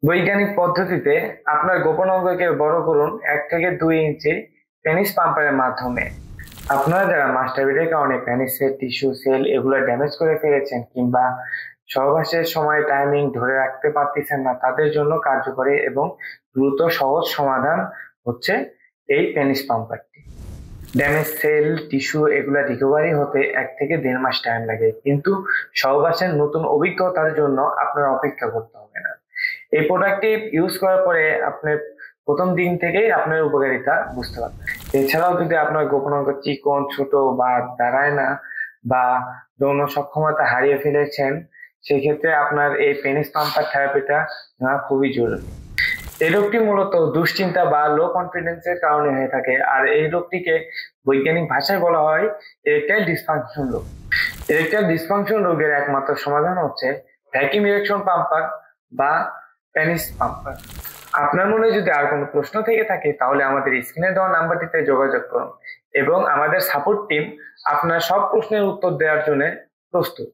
বৈজ্ঞানিক পদ্ধতিতে আপনার গোপন অঙ্গকে বড় করুন 1 থেকে 2 ইঞ্চি পেনিস পাম্পারের মাধ্যমে। আপনারা যারা মাস্টারবেটের কারণে পেনিসের টিস্যু সেল এগুলো ড্যামেজ করে ফেলেছেন কিংবা সহবাসের সময় টাইমিং ধরে রাখতে পারতেছেন না, তাদের জন্য কার্যকরী এবং দ্রুত সহজ সমাধান হচ্ছে এই পেনিস পাম্পারটি। ড্যামেজ সেল টিস্যু এগুলা রিকভারি হতে 1 থেকে 1.5 মাস টাইম লাগে, কিন্তু সহবাসের নতুন অভিজ্ঞতার জন্য আপনার অপেক্ষা করতে হবে না। এই প্রোডাক্টটি ইউজ করার পরে আপনি প্রথম দিন থেকেই আপনার উপকারিতা বুঝতে পারবেন। এছাড়াও যদি আপনার গোপন অঙ্গ চিকন, ছোট বা দাঁড়ায় না বা যৌন সক্ষমতা হারিয়ে ফেলেছেন, সেক্ষেত্রে আপনার এই পেনিস পাম্পার থেরাপিটা নেওয়া খুবই জরুরি। এই রোগটি মূলত দুশ্চিন্তা বা লো কনফিডেন্সের কারণে হয়ে থাকে, আর এই রোগটিকে বৈজ্ঞানিক ভাষায় বলা হয় এরেকটাইল ডিসফাংশন রোগ। এরেকটাইল ডিসফাংশন রোগের একমাত্র সমাধান হচ্ছে ভ্যাকিউম ইরেকশন পাম্পার বা পেনিস পাম্পার। আপনার মনে যদি আর কোনো প্রশ্ন থেকে থাকে তাহলে আমাদের স্ক্রিনে দেওয়া নাম্বারটিতে যোগাযোগ করুন এবং আমাদের সাপোর্ট টিম আপনার সব প্রশ্নের উত্তর দেওয়ার জন্য প্রস্তুত।